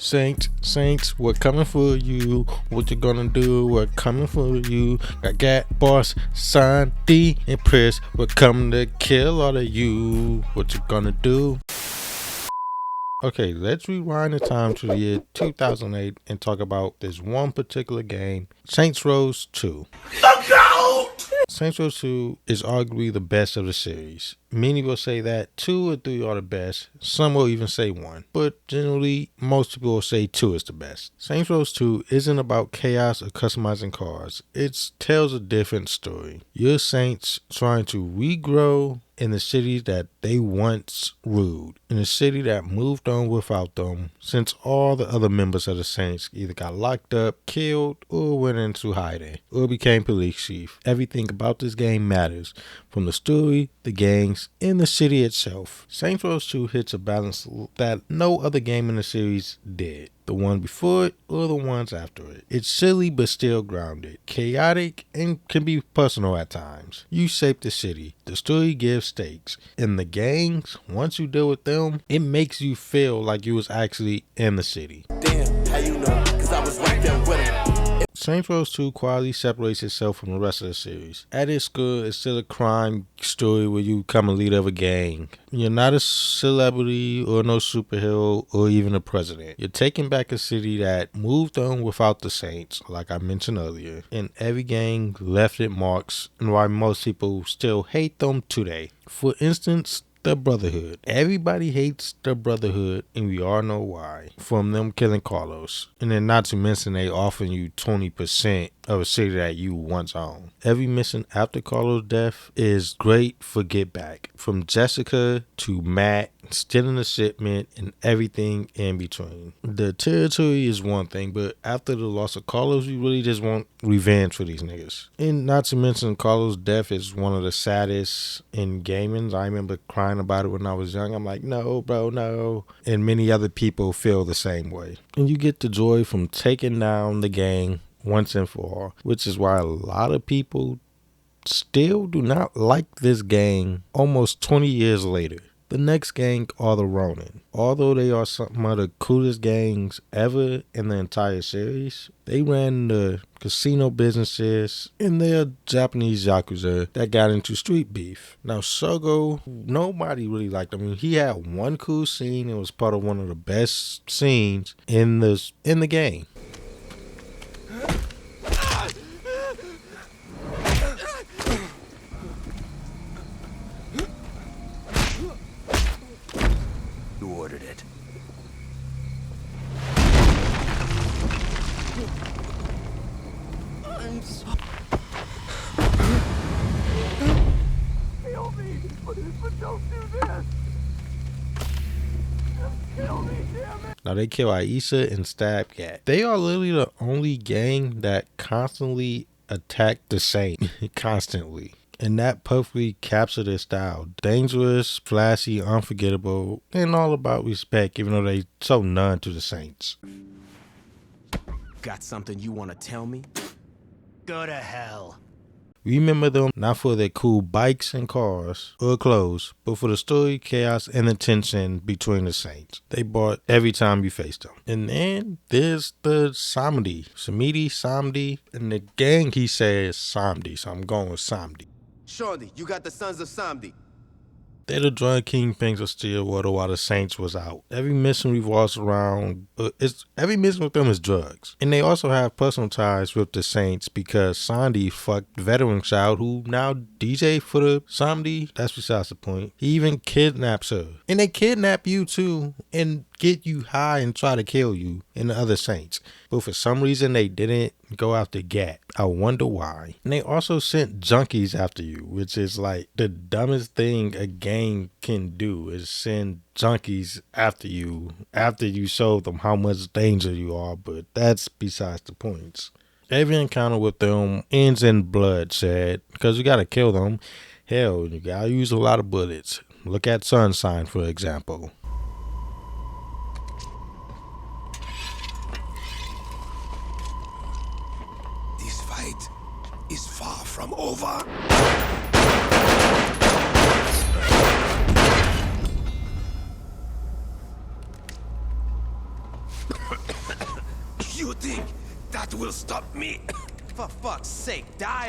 Saints, we're coming for you. What you gonna do? We're coming for you. Got boss, Sandy, and Pris. We're coming to kill all of you. What you gonna do? Okay, let's rewind the time to the year 2008 and talk about this one particular game, Saints Row 2. Saints Row 2 is arguably the best of the series. Many will say that 2 or 3 are the best. Some will even say 1. But generally, most people will say 2 is the best. Saints Row 2 isn't about chaos or customizing cars. It tells a different story. You're Saints trying to regrow in the city that they once ruled, in a city that moved on without them since all the other members of the Saints either got locked up, killed, or went into hiding, or became police chief. Everything about this game matters, from the story, the gangs, and the city itself. Saints Row 2 hits a balance that no other game in the series did. The one before it or the ones after it. It's silly but still grounded, chaotic, and can be personal at times. You shape the city. The story gives stakes. And the gangs, once you deal with them, it makes you feel like you was actually in the city. Damn, how you know? Cause I was right there with him. Saints Row 2 quietly separates itself from the rest of the series. At its core, it's still a crime story where you become a leader of a gang. You're not a celebrity or no superhero or even a president. You're taking back a city that moved on without the Saints, like I mentioned earlier. And every gang left its marks and why most people still hate them today. For instance, the Brotherhood. Everybody hates the Brotherhood, and we all know why. From them killing Carlos. And then not to mention they offering you 20% of a city that you once owned. Every mission after Carlos' death is great for get back. From Jessica to Matt, stealing the shipment, and everything in between. The territory is one thing, but after the loss of Carlos, we really just want revenge for these niggas. And not to mention Carlos' death is one of the saddest in gaming. I remember crying about it when I was young. I'm like, no, bro, no. And many other people feel the same way. And you get the joy from taking down the gang once and for all, which is why a lot of people still do not like this gang almost 20 years later. The next gang are the Ronin. Although they are some of the coolest gangs ever in the entire series, they ran the casino businesses and they're Japanese Yakuza that got into street beef. Now Sogo, nobody really liked him. I mean, he had one cool scene and was part of one of the best scenes in the game. Ordered it. I'm sorry. Kill me, but don't do this. Kill me, damn it. Now they kill Aisha and stab Cat. They are literally the only gang that constantly attack the Saint. Constantly. And that perfectly captured their style. Dangerous, flashy, unforgettable, and all about respect, even though they so none to the Saints. Got something you want to tell me? Go to hell. Remember them not for their cool bikes and cars or clothes, but for the story, chaos, and the tension between the Saints. They brought every time you faced them. And then there's the Samedi, and the gang he says Samedi, so I'm going with Samedi. Shorty, you got the Sons of Samedi. They're the drug kingpins of Stilwater while the Saints was out. Every mission revolves around, every mission with them is drugs. And they also have personal ties with the Saints because Sandy fucked veteran child who now DJ for the Samedi. That's besides the point. He even kidnaps her. And they kidnap you too and get you high and try to kill you and the other Saints. But for some reason they didn't go after Gat. I wonder why. And they also sent junkies after you, which is like the dumbest thing a gang can do is send junkies after you show them how much danger you are, but that's besides the point. Every encounter with them ends in bloodshed because you gotta kill them. Hell, you gotta use a lot of bullets. Look at Sunshine, for example. This fight is far from over. You think that will stop me? For fuck's sake, die!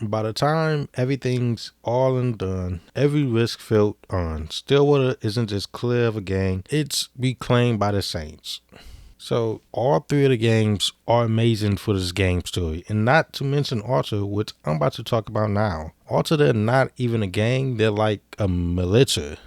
By the time everything's all and done, every risk felt earned. Stillwater isn't just clear of a gang, it's reclaimed by the Saints. So all three of the games are amazing for this game story, and not to mention Ultor, which I'm about to talk about now. Ultor, they're not even a gang, they're like a militia.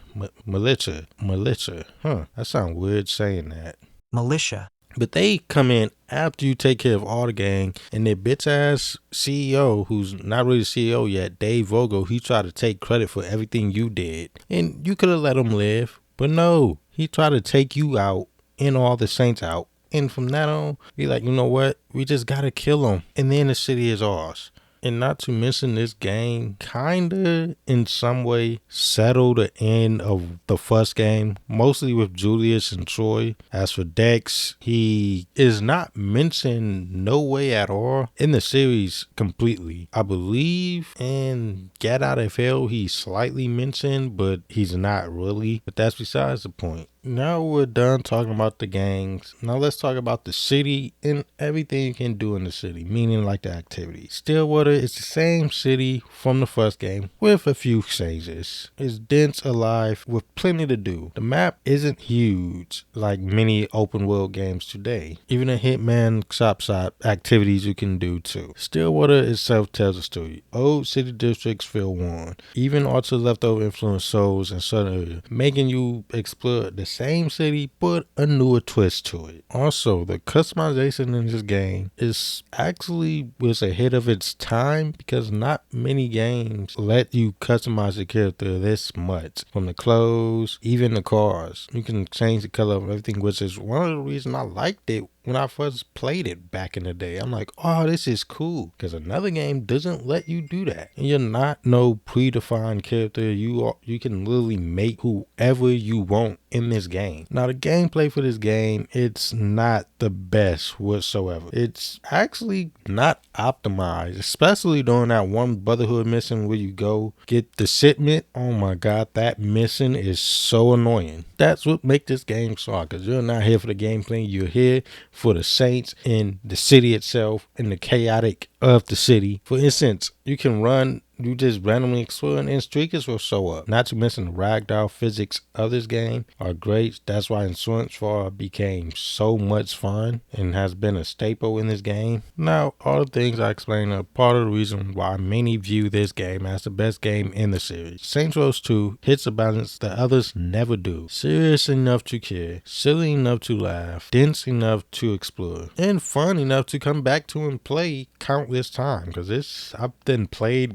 Militia. That sounds weird saying that. Militia. But they come in after you take care of all the gang, and their bitch ass CEO, who's not really the CEO yet, Dave Vogel, he tried to take credit for everything you did. And you could have let him live, but no, he tried to take you out and all the Saints out. And from that on, be like, you know what? We just gotta kill him. And then the city is ours. And not to mention, this game kinda in some way settled the end of the first game, mostly with Julius and Troy. As for Dex, he is not mentioned no way at all in the series completely. I believe in Get Out of Hell he's slightly mentioned, but he's not really. But that's besides the point. Now we're done talking about the gangs. Now let's talk about the city and everything you can do in the city, meaning like the activities. Stillwater is the same city from the first game with a few changes. It's dense, alive, with plenty to do. The map isn't huge like many open world games today. Even a Hitman shop activities you can do too. Stillwater itself tells a story. Old city districts feel worn. Even Ultor leftover influence souls in certain areas, making you explore the same city but a newer twist to it. Also, the customization in this game is actually was ahead of its time because not many games let you customize the character this much. From the clothes, even the cars. You can change the color of everything, which is one of the reasons I liked it when I first played it back in the day. I'm like, oh, this is cool, because another game doesn't let you do that. And you're not no predefined character. You can literally make whoever you want in this game. Now the gameplay for this game, it's not the best whatsoever. It's actually not optimized, especially during that one Brotherhood mission where you go get the shipment. Oh my god, that mission is so annoying. That's what makes this game suck, because you're not here for the gameplay, you're here for the Saints and the city itself and the chaotic of the city. For instance, you can run, you just randomly explore and streakers will show up. Not to mention the ragdoll physics of this game are great. That's why Insurance Fraud became so much fun and has been a staple in this game. Now, all the things I explained are part of the reason why many view this game as the best game in the series. Saints Row 2 hits a balance that others never do. Serious enough to care, silly enough to laugh, dense enough to explore, and fun enough to come back to and play countless times. Because I've then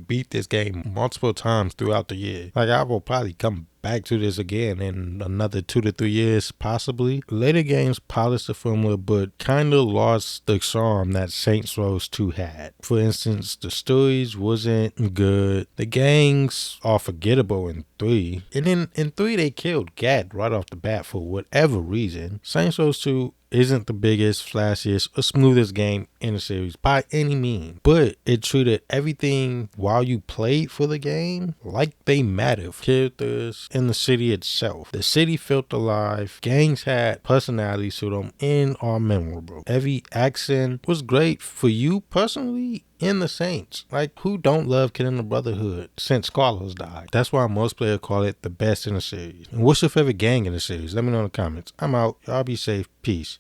beat this game multiple times throughout the year. Like, I will probably come back to this again in another 2 to 3 years possibly. Later games polished the formula but kinda lost the charm that Saints Row 2 had. For instance, the stories wasn't good. The gangs are forgettable in 3. And then in 3 they killed Gat right off the bat for whatever reason. Saints Row 2 isn't the biggest, flashiest, or smoothest game in the series by any means, but it treated everything while you played for the game like they mattered. Characters in the city itself. The city felt alive, gangs had personalities to them, and are memorable. Every accent was great for you personally in the Saints. Like, who don't love killing the Brotherhood since Carlos died? That's why most players call it the best in the series. And what's your favorite gang in the series? Let me know in the comments. I'm out. Y'all be safe. Peace.